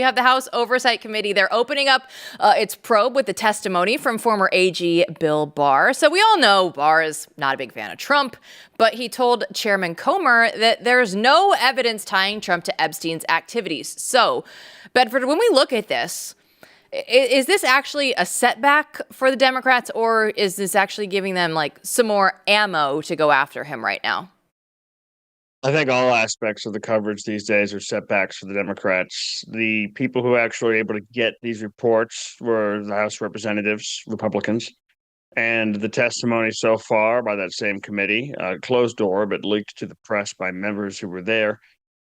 You have the House Oversight Committee. They're opening up its probe with the testimony from former AG Bill Barr. So we all know Barr is not a big fan of Trump, but he told Chairman Comey that there's no evidence tying Trump to Epstein's activities. So, Bedford, when we look at this, is this actually a setback for the Democrats, or is this actually giving them like some more ammo to go after him right now? I think all aspects of the coverage these days are setbacks for the Democrats. The people who actually were able to get these reports were the House Representatives, Republicans, and the testimony so far by that same committee, closed door but leaked to the press by members who were there,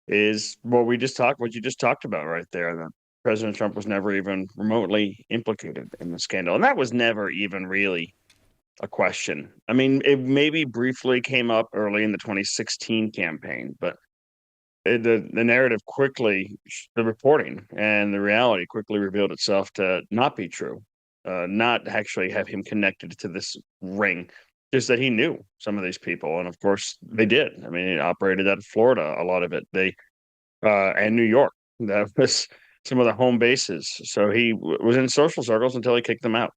is what you just talked about right there. That President Trump was never even remotely implicated in the scandal, and that was never even really a question. I mean, it maybe briefly came up early in the 2016 campaign, but the narrative quickly, the reporting and the reality quickly revealed itself to not be true, not actually have him connected to this ring, just that he knew some of these people. And of course, they did. I mean, it operated out of Florida, a lot of it. And New York. That was some of the home bases. So he was in social circles until he kicked them out.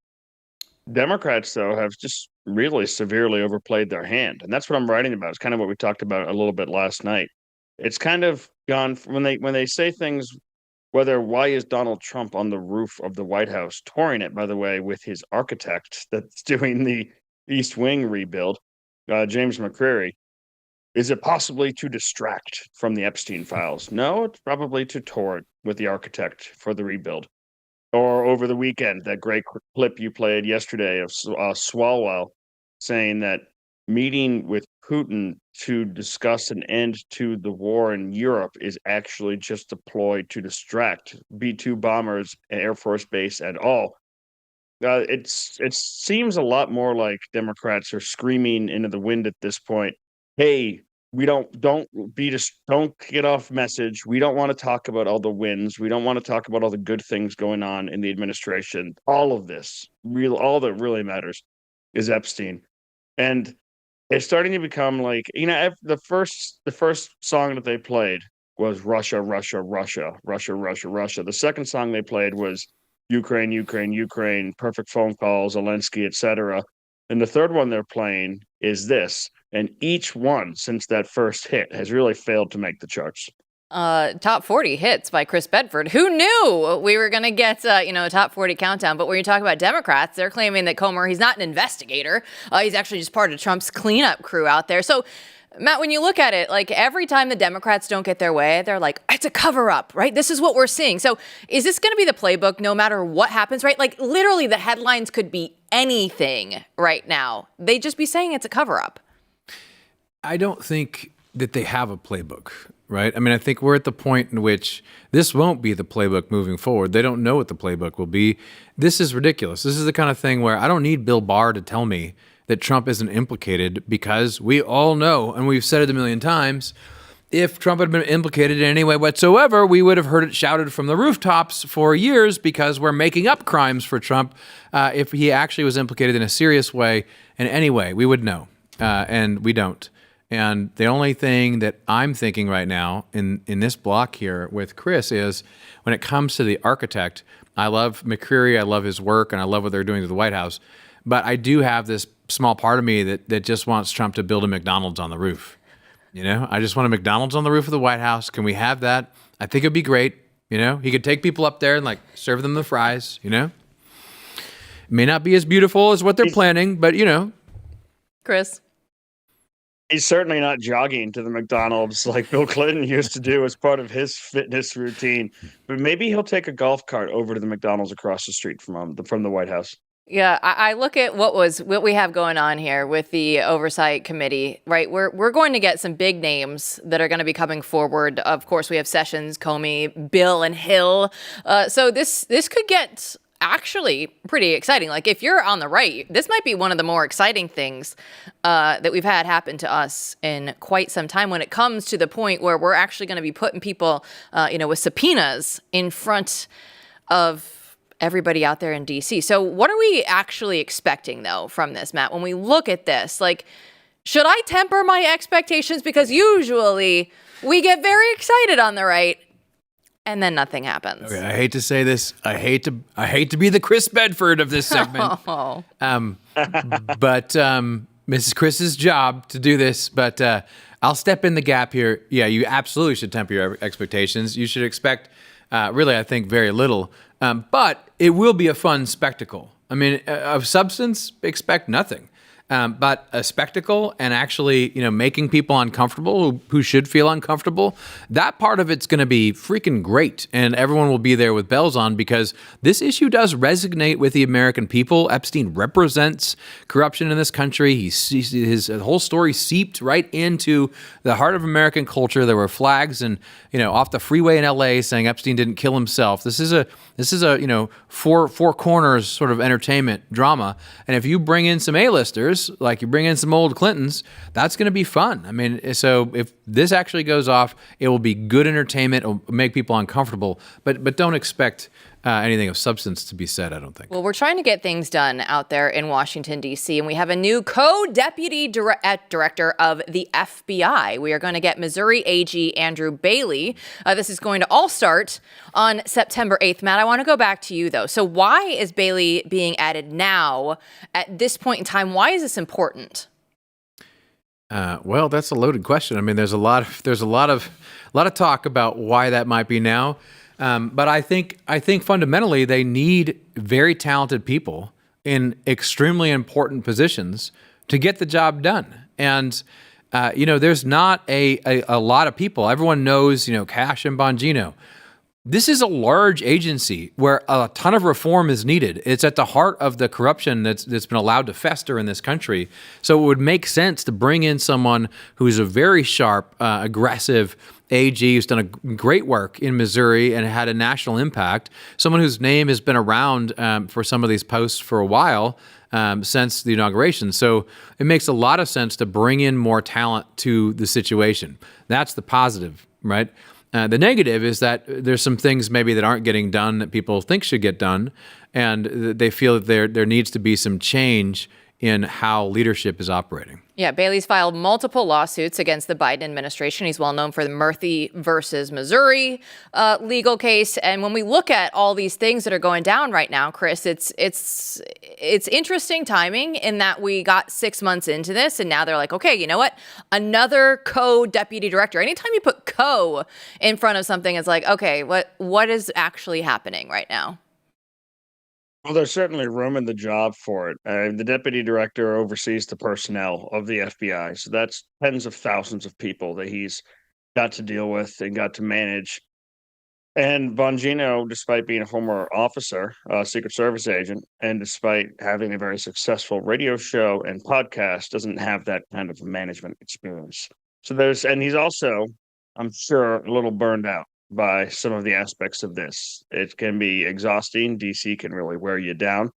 Democrats, though, have just really severely overplayed their hand, and that's what I'm writing about. It's kind of what we talked about a little bit last night. It's kind of gone when they say things. Why is Donald Trump on the roof of the White House touring it? By the way, with his architect that's doing the East Wing rebuild, James McCreary. Is it possibly to distract from the Epstein files? No, it's probably to tour it with the architect for the rebuild. Or over the weekend, that great clip you played yesterday of Swalwell saying that meeting with Putin to discuss an end to the war in Europe is actually just a ploy to distract B-2 bombers, Air Force Base, and all. It seems a lot more like Democrats are screaming into the wind at this point. Hey, we don't get off message. We don't want to talk about all the wins. We don't want to talk about all the good things going on in the administration. All of this, all that really matters is Epstein. And it's starting to become like, the first song that they played was Russia, Russia, Russia, Russia, Russia, Russia. The second song they played was Ukraine, Ukraine, Ukraine, perfect phone calls, Zelensky, etc. And the third one they're playing is this. And each one since that first hit has really failed to make the charts. Top 40 hits by Chris Bedford. Who knew we were going to get, a top 40 countdown? But when you talk about Democrats, they're claiming that Comey, he's not an investigator. He's actually just part of Trump's cleanup crew out there. So, Matt, when you look at it, like every time the Democrats don't get their way, they're like, it's a cover up, right? This is what we're seeing. So is this going to be the playbook no matter what happens, right? Like literally the headlines could be anything right now. They'd just be saying it's a cover up. I don't think that they have a playbook, right? I mean, I think we're at the point in which this won't be the playbook moving forward. They don't know what the playbook will be. This is ridiculous. This is the kind of thing where I don't need Bill Barr to tell me that Trump isn't implicated, because we all know, and we've said it a million times, if Trump had been implicated in any way whatsoever, we would have heard it shouted from the rooftops for years, because we're making up crimes for Trump. If he actually was implicated in a serious way, in any way, we would know, and we don't. And the only thing that I'm thinking right now in this block here with Chris is, when it comes to the architect, I love McCreary, I love his work, and I love what they're doing to the White House. But I do have this small part of me that just wants Trump to build a McDonald's on the roof. I just want a McDonald's on the roof of the White House. Can we have that? I think it'd be great. He could take people up there and like serve them the fries, It may not be as beautiful as what they're planning, but Chris. He's certainly not jogging to the McDonald's like Bill Clinton used to do as part of his fitness routine. But maybe he'll take a golf cart over to the McDonald's across the street from the White House. Yeah, I look at what we have going on here with the Oversight Committee, right? We're going to get some big names that are going to be coming forward. Of course, we have Sessions, Comey, Bill, and Hill. So this could get actually pretty exciting. Like if you're on the right, this might be one of the more exciting things that we've had happen to us in quite some time, when it comes to the point where we're actually going to be putting people, with subpoenas in front of everybody out there in DC. So what are we actually expecting, though, from this, Matt? When we look at this, like, should I temper my expectations? Because usually we get very excited on the right, and then nothing happens. Okay, I hate to say this. I hate to be the Chris Bedford of this segment. Oh. But Mrs. Chris's job to do this. But I'll step in the gap here. Yeah, you absolutely should temper your expectations. You should expect, really, I think, very little. But it will be a fun spectacle. I mean, of substance, expect nothing. But a spectacle and actually, making people uncomfortable who should feel uncomfortable, that part of it's going to be freaking great. And everyone will be there with bells on because this issue does resonate with the American people. Epstein represents corruption in this country. His whole story seeped right into the heart of American culture. There were flags and, off the freeway in LA saying Epstein didn't kill himself. This is a four corners sort of entertainment drama. And if you bring in some A-listers, like you bring in some old Clintons, that's going to be fun. I mean, so if this actually goes off, it will be good entertainment. It will make people uncomfortable, but don't expect anything of substance to be said, I don't think. Well, we're trying to get things done out there in Washington, D.C., and we have a new co-deputy director of the FBI. We are going to get Missouri AG Andrew Bailey. This is going to all start on September 8th. Matt, I want to go back to you, though. So why is Bailey being added now at this point in time? Why is this important? Well, that's a loaded question. I mean, there's a lot of talk about why that might be now. But I think fundamentally they need very talented people in extremely important positions to get the job done. And there's not a lot of people. Everyone knows Kash and Bongino. This is a large agency where a ton of reform is needed. It's at the heart of the corruption that's been allowed to fester in this country. So it would make sense to bring in someone who's a very sharp, aggressive AG who's done a great work in Missouri and had a national impact. Someone whose name has been around for some of these posts for a while since the inauguration. So it makes a lot of sense to bring in more talent to the situation. That's the positive, right? The negative is that there's some things maybe that aren't getting done that people think should get done, and they feel that there needs to be some change in how leadership is operating. Yeah, Bailey's filed multiple lawsuits against the Biden administration. He's well known for the Murphy versus Missouri legal case. And when we look at all these things that are going down right now, Chris, it's interesting timing in that we got 6 months into this and now they're like, okay, you know what? Another co-deputy director. Anytime you put co in front of something, it's like, okay, what is actually happening right now? Well, there's certainly room in the job for it. The deputy director oversees the personnel of the FBI. So that's tens of thousands of people that he's got to deal with and got to manage. And Bongino, despite being a former officer, Secret Service agent, and despite having a very successful radio show and podcast, doesn't have that kind of management experience. So and he's also, I'm sure, a little burned out by some of the aspects of this. It can be exhausting. DC can really wear you down.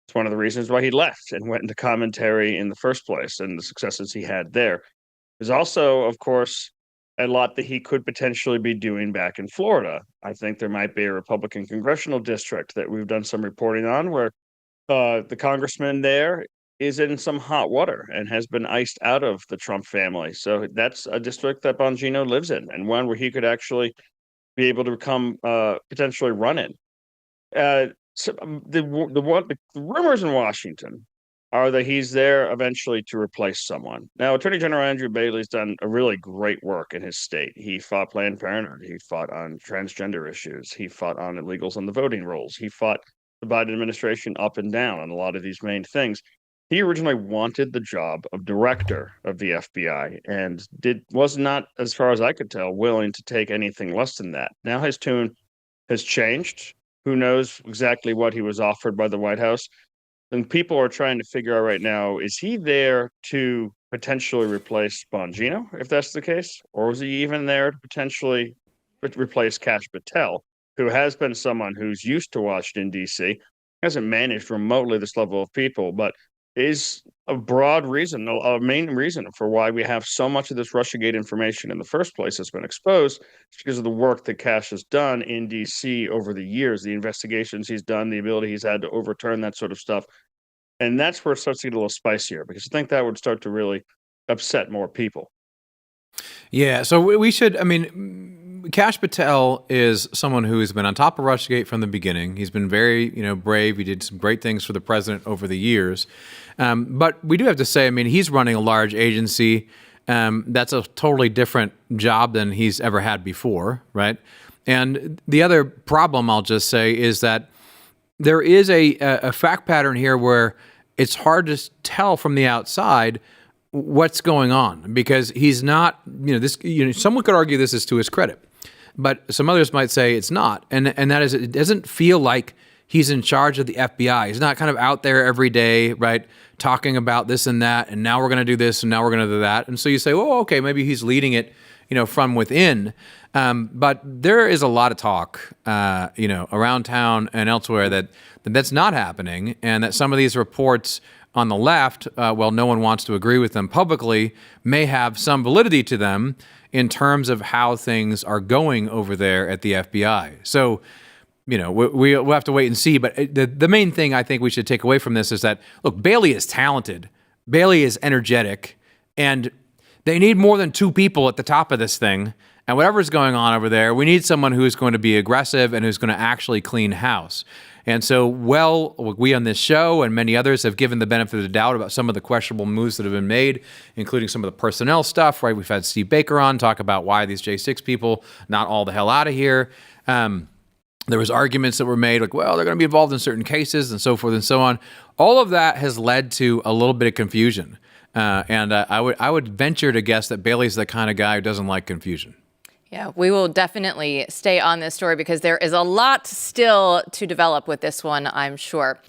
It's one of the reasons why he left and went into commentary in the first place and the successes he had there. There's also, of course, a lot that he could potentially be doing back in Florida. I think there might be a Republican congressional district that we've done some reporting on where the congressman there is in some hot water and has been iced out of the Trump family. So that's a district that Bongino lives in and one where he could actually be able to come potentially run in. So the rumors in Washington are that he's there eventually to replace someone. Now, Attorney General Andrew Bailey's done a really great work in his state. He fought Planned Parenthood. He fought on transgender issues. He fought on illegals on the voting rolls. He fought the Biden administration up and down on a lot of these main things. He originally wanted the job of director of the FBI and was not, as far as I could tell, willing to take anything less than that. Now his tune has changed. Who knows exactly what he was offered by the White House? And people are trying to figure out right now, is he there to potentially replace Bongino, if that's the case? Or was he even there to potentially replace Kash Patel, who has been someone who's used to Washington, D.C., hasn't managed remotely this level of people, but is a broad reason, a main reason for why we have so much of this Russiagate information in the first place has been exposed. It's because of the work that Kash has done in D.C. over the years, the investigations he's done, the ability he's had to overturn that sort of stuff. And that's where it starts to get a little spicier, because I think that would start to really upset more people. Yeah, so we should, I mean, Kash Patel is someone who has been on top of Russiagate from the beginning. He's been very, brave. He did some great things for the president over the years. But we do have to say, I mean, he's running a large agency. That's a totally different job than he's ever had before, right? And the other problem, I'll just say, is that there is a fact pattern here where it's hard to tell from the outside what's going on, because he's not, someone could argue this is to his credit, but some others might say it's not. And that is, it doesn't feel like he's in charge of the FBI. He's not kind of out there every day, right, talking about this and that, and now we're going to do this and now we're going to do that. And so you say, oh, okay, maybe he's leading it, from within. But there is a lot of talk, around town and elsewhere that's not happening, and that some of these reports on the left, while no one wants to agree with them publicly, may have some validity to them in terms of how things are going over there at the FBI. So, we'll have to wait and see. But the main thing I think we should take away from this is that, look, Bailey is talented. Bailey is energetic. And they need more than two people at the top of this thing. And whatever's going on over there, we need someone who's going to be aggressive and who's going to actually clean house. And so, we on this show and many others have given the benefit of the doubt about some of the questionable moves that have been made, including some of the personnel stuff, right? We've had Steve Baker on talk about why these J6 people not all the hell out of here. There was arguments that were made like, well, they're going to be involved in certain cases and so forth and so on. All of that has led to a little bit of confusion. And I would venture to guess that Bailey's the kind of guy who doesn't like confusion. Yeah, we will definitely stay on this story because there is a lot still to develop with this one, I'm sure.